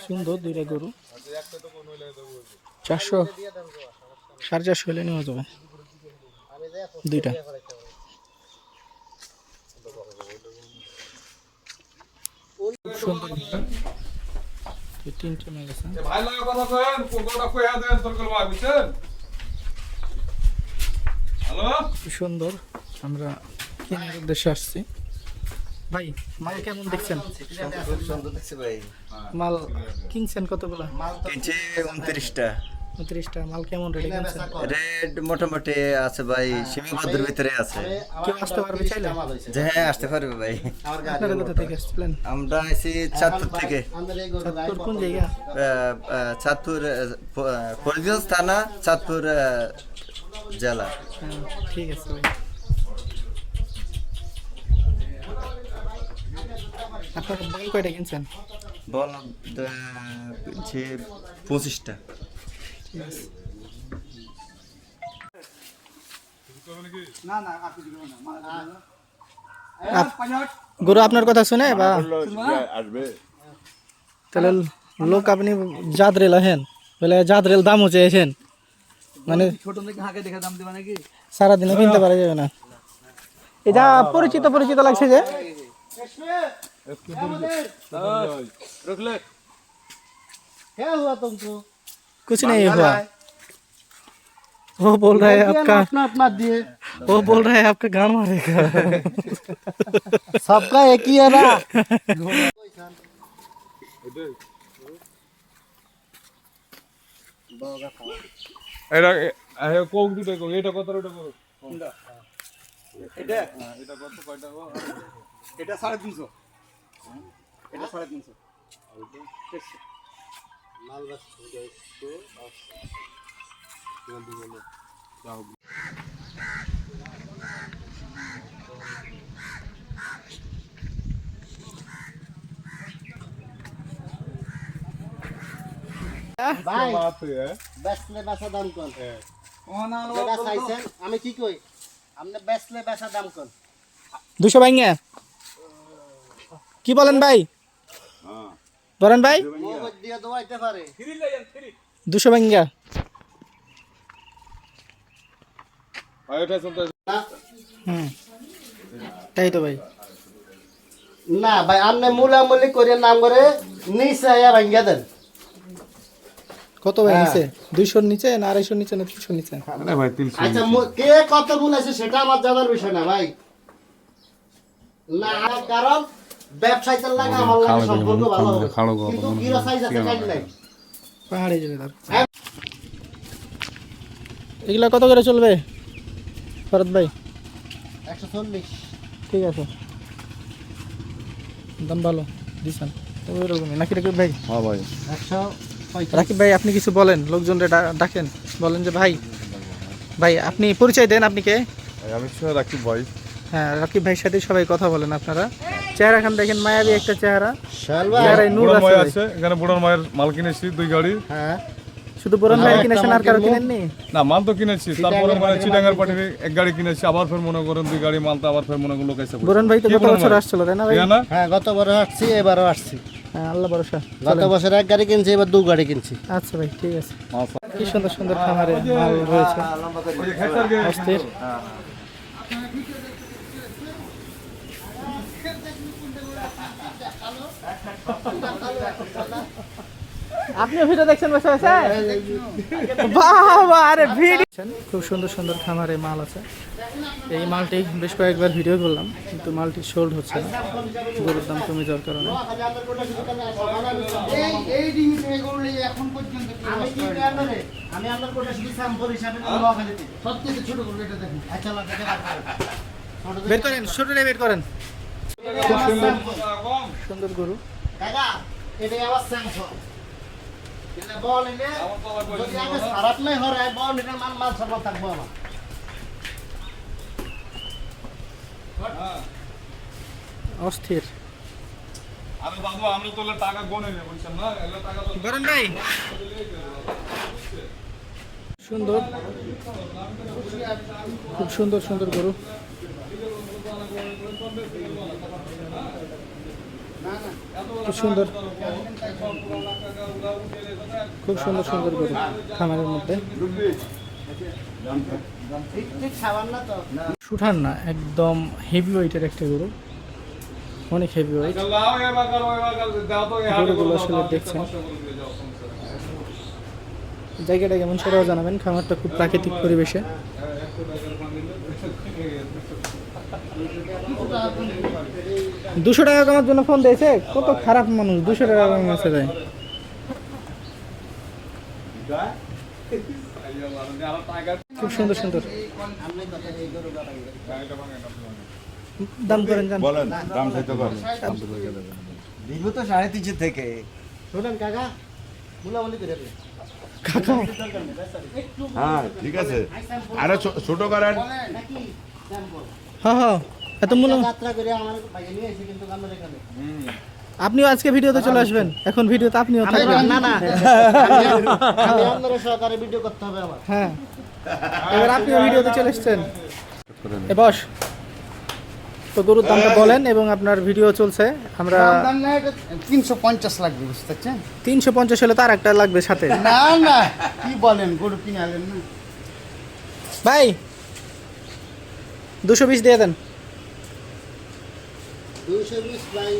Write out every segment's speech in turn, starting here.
সুন্দর দুইটা গরু 400 450 হলে নেওয়া যাবে দুইটা। সুন্দর তিনটে মেয়ে গেছে ভাই লাগা কথা কইেন কোনটা কইয়া দেন তোর করবা বুঝছেন। হ্যালো সুন্দর আমরা কেনার উদ্দেশ্যে আসছি ভাই। মাল কেমন দেখছেন? সুন্দর দেখছি ভাই। মাল কিনছেন কতগুলা? কিনছে 29টা। 29টা মাল কেমন রেডি কিনছেন? রেড মোটামুটি আছে ভাই, সীমাবদ্ধের ভিতরে আছে। কেউ আসতে পারবে চাইলে? যে হ্যাঁ আসতে পারবে ভাই। আপনারা কোথা থেকে আসছিলেন? আমরা আছি চাঁদপুর থেকে। চাঁদপুর কোন জায়গা? চাঁদপুর ফরিদগঞ্জ থানা, চাঁদপুর জেলা। ঠিক আছে ভাই। আপনারা বল কয়টা কিনছেন? বল কিনছে 25টা। ঠিক আছে। গরু আপনার কথা শুনে বা তাহলে লোক আপনি জাদরেল আহেন বলে জাদরেল দাম হচ্ছে এসেন মানে সারাদিনে কিনতে পারা যাবে না। এটা পরিচিত পরিচিত লাগছে যে कुछ नहीं हुआ। वो बोल रहा है आपका अपना दिए, वो बोल रहा है आपका गांव मारेगा। सबका एक ही है ना। এটা কোক দুটো কোক এটা কত টাকা করো এটা এটা কত কয় টাকা এটা 350 এটা 350 মাল বাস হয়ে তো জলদি বলো যাও ভাই বেচলে বেচা দাম কোন যেটা চাইছেন আমি কি কই আপনি বেচলে বেচা দাম কোন 200 ভাঙা কি বলেন ভাই? বলেন ভাই মগজ দিয়ে দোয়াইতে পারে 200 ভাঙা এটা শুনতে তাই তো ভাই। না ভাই আপনি মুলামুলি করে নাম করে নিচে আয়া ভাঙ্গা দেন। কত ভাই নিচে? 200 নিচে না 250 নিচে না 300 নিচে? না ভাই 300। আচ্ছা কে কত মূল আছে সেটা আমার জানার বিষয় না ভাই। না আমার কারণ ব্যবসায়ীদের লাগে আমার লাগে সম্পর্ক ভালো হবে কিন্তু গিরা সাইজ আছে কাজ নাই পাহাড়ে যাবে তার। এগুলা কত করে চলবে ফরদ ভাই? 140। ঠিক আছে দাম ভালো দিছেন ওইরকমই নাকি রাকিব ভাই? হ্যাঁ ভাই 135। রাকিব ভাই আপনি কিছু বলেন, লোকজনরে ডাকেন, বলেন যে ভাই ভাই আপনি পরিচয় দেন, আপনি কে? আমি রাকিব ভাই। হ্যাঁ রাকিব ভাইয়ের সাথে সবাই কথা বলেন আপনারা। চেহারা খান দেখেন মায়াবী একটা চেহারা, শালবা চেহারায় নূর বুড়ো মাই আছে। আছে এখানে, বুড়ো মায়ের মাল কিনেছি 2 গাড়ি। হ্যাঁ শুধু বরণ ভাই কিনেছেন আর কারো কিনেননি? না মাল তো কিনেছি, তারপরে মানে চিটাঙ্গার পাটির 1 গাড়ি কিনেছি, আবার ফের মনে করেন 2 গাড়ি মাল, তো আবার ফের মনে করেন লোক এসে বরণ ভাই তো গত বছর আসছিল তাই না ভাই? না হ্যাঁ গত বছর আসছি এবারও আসছি। হ্যাঁ আল্লাহ ভরসা। গত বছর 1 গাড়ি কিনছি এবার 2 গাড়ি কিনছি। আচ্ছা ভাই ঠিক আছে। কি সুন্দর সুন্দর খামারে মাল রয়েছে অস্থির। আপনি ভিডিও দেখছেন বসে বসে? বাবা আরে ভিডিও খুব সুন্দর সুন্দর খামারে মাল আছে। এই মালটি বেশ কয়েকবার ভিডিও করলাম কিন্তু মালটি সোল্ড হচ্ছে না, গরুর দাম কমে যাওয়ার কারণে। বের করেন, ছোটটা বের করেন। সুন্দর গরু। খারাপ নাই হরে বল এটার মান মাল সব থাকবো না। অস্থির। আরে বাবু আমরা তো টাকা গনে নেব বুঝছেন না, এগুলো টাকা তো বরণ ভাই সুন্দর, খুব সুন্দর সুন্দর গরু। খুব সুন্দর খুব সুন্দর সুন্দর গরু খামারের মধ্যে। সুঠান না, একদম হেভি ওয়েটের একটা গরু, অনেক হেভি ওয়েট। গরুগুলো আসলে দেখছেন জায়গাটা কেমন সেটাও জানাবেন। খামারটা খুব প্রাকৃতিক পরিবেশে। 200 টাকা কমার জন্য ফোন দিয়েছে, কত খারাপ মানুষ, 200 টাকা কমাচ্ছে দেয়। খুব সুন্দর সুন্দর দাম করেন, জান বলেন দাম চাইতে পারেন। দিব তো 350 থেকে। শোনেন কাকা, মুলামুলি করে দেন। কাকা হ্যাঁ ঠিক আছে, আরে ছোট করেন। হ্যাঁ হ্যাঁ, এত মূল্য। যাত্রা করে আমার ভাইয়া নিয়ে এসে কিন্তু আমরা এখানে আপনিও আজকে ভিডিওতে চলে আসবেন, এখন ভিডিওতে আপনিও থাকবেন। না না, আমি আপনাদের সহকারে ভিডিও করতে হবে আমার। হ্যাঁ, এবার আপনিও ভিডিওতে চলে এসেছেন। এ বস, তো গরুর দামটা বলেন এবং আপনার ভিডিও চলছে। আমরা 350 লাগবে, বুঝতে পারছেন? 350 হলে তার একটা লাগবে সাথে। না না, কি বলেন, গরু কিনে আনলেন না? ভাই 220 দিয়ে দেন। 220 ভাই,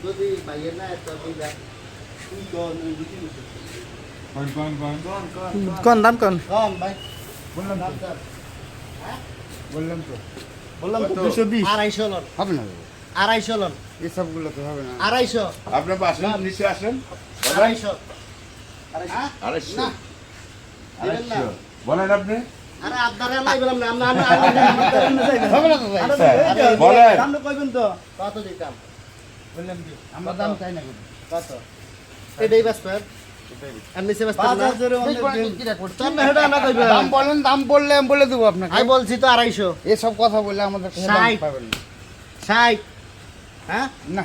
যদি ভাইয়ের না তো দিবা। কোন দাম কোন? কম ভাই, বললাম তো 220। 250 লন হবে না 250 লন, এসবগুলো তো হবে না। 250 আপনি আসেন, নিচে আসেন। 250 250 না, দিবেন না? বলেন আপনি। আরে আপনারা নাই বললাম না, আমরা হবে না তো ভাই। আরে বলেন। দাম কইবেন তো কত দিতাম? বললাম কি আমরা দাম চাই না, কত এটাই বাস পার এমনি সে বাস পার না। দাম বলেন, দাম বললে আমি বলে দেবো আপনাকে। আমি বলছি তো 250। এসব কথা বলে আমাদের কাছে দাম 60 পাবেন না। 60 হ্যাঁ না,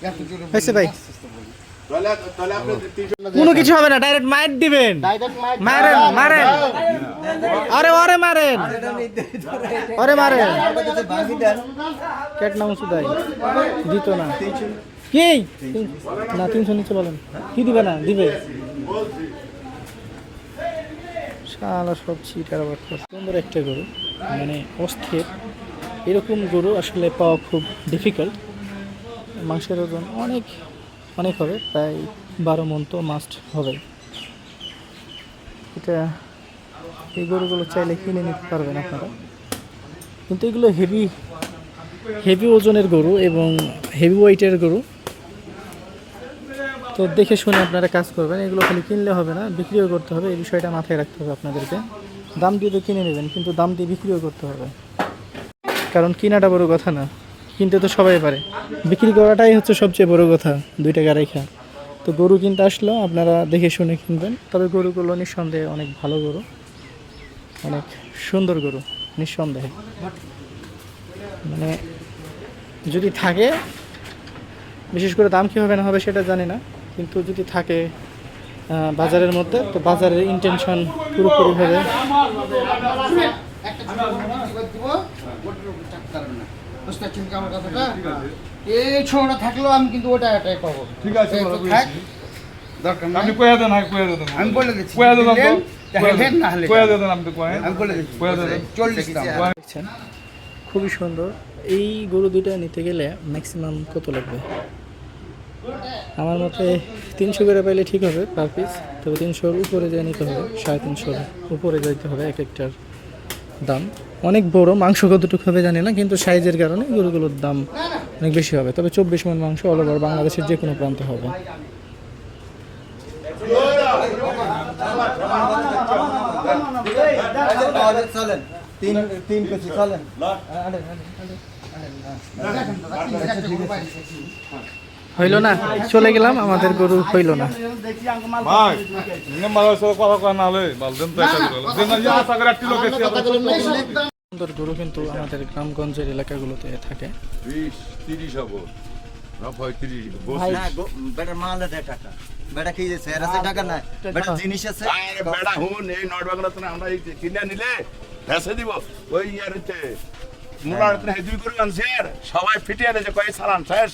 এত জোরে হয়েছে ভাই, তাহলে আপনি 300 কোনো কিছু হবে না, ডাইরেক্ট মাইট দিবেন। ডাইরেক্ট মারেন মারেন, আরে ওরে মারেন, ওরে মারেন। কেট নাম সুদাই দিত না কি না, 300 নিচে বলেন। কি দিবে না, দিবে শালা সব চিটার বাটপার। সুন্দর একটা গরু, মানে অস্থির। এরকম গরু আসলে পাওয়া খুব ডিফিকাল্ট। মাংসের ওজন অনেক অনেক হবে, প্রায় 12 মণ তো মাস্ট হবে। এটা এই গরুগুলো চাইলে কিনে নিতে পারবেন আপনারা, কিন্তু এগুলো হেভি হেভি ওজনের গরু এবং হেভি ওয়েটের গরু। তো দেখে শুনে আপনারা কাজ করবেন। এগুলো খালি কিনলে হবে না, বিক্রিও করতে হবে। এই বিষয়টা মাথায় রাখতে হবে আপনাদেরকে। দাম দিয়ে তো কিনে নেবেন, কিন্তু দাম দিয়ে বিক্রিও করতে হবে। কারণ কিনাটা বড় কথা না, কিনতে তো সবাই পারে, বিক্রি করাটাই হচ্ছে সবচেয়ে বড় কথা। 2 টাকা রেখা তো গরু কিনতে আসলেও আপনারা দেখে শুনে কিনবেন। তবে গরুগুলো নিঃসন্দেহে অনেক ভালো গরু, অনেক সুন্দর গরু নিঃসন্দেহে। মানে যদি থাকে, বিশেষ করে দাম কী হবে না হবে সেটা জানি না, কিন্তু যদি থাকে বাজারের মধ্যে, তো বাজারের ইন্টেনশন পুরোপুরিভাবে বুঝতে পারছেন কি আমার কথাটা? এই ছোড়া থাকলেও আমি কিন্তু ওটা এটাই পাবো। ঠিক আছে, এই তো বলো, থাক, দরকার নাই। আপনি কইয়া দেন, হ্যাঁ কইয়া দেন। আমি বলে দিচ্ছি, কইয়া দেন, দিলেন, হেলেন না হলে কইয়া দেন, আপনি কইয়া আমি বলে দিচ্ছি, কইয়া দেন। 40 দাম। দেখছেন খুবই সুন্দর। এই গরু দুইটা নিতে গেলে ম্যাক্সিমাম কত লাগবে? আমার মতে 300 করে পাইলে ঠিক হবে পার পিস। তবে 300-র উপরে যেয়ে নিতে হবে, 350-র উপরে যাইতে হবে এক একটার দাম। অনেক বড়, মাংস কতটুকু হবে জানি না, কিন্তু সাইজের কারণে গরুগুলোর দাম অনেক বেশি হবে। তবে 24 মণ মাংস অল ওভার বাংলাদেশের যে কোনো প্রান্তে হবে। চলেন 3 কেজি চলেন। হইল না, চলে গেলাম, আমাদের গরু হইল না। ভাই নাম্বার সাথে কথা কয় না হলে বল দেন তো একটা করে দেন না, ইয়া সাগর একটি লোক এসে সুন্দর গরু কিন্তু আমাদের গ্রামগঞ্জের এলাকাগুলোতে থাকে। 20 30 হবো না, 35 ভাই, না বেটা মাল আছে টাকা, বেটা কি আছে এর আছে টাকা নাই, বেটা জিনিস আছে। আরে বেড়া হুন, এই নট বাংলা তো আমরা এই কিনে নিলে ভেসে দিব। ওই ইয়ার হচ্ছে মুলার হেদুই করে আনছে, সবাই ফিটিয়ে এনেছে, কয় সালান শেষ।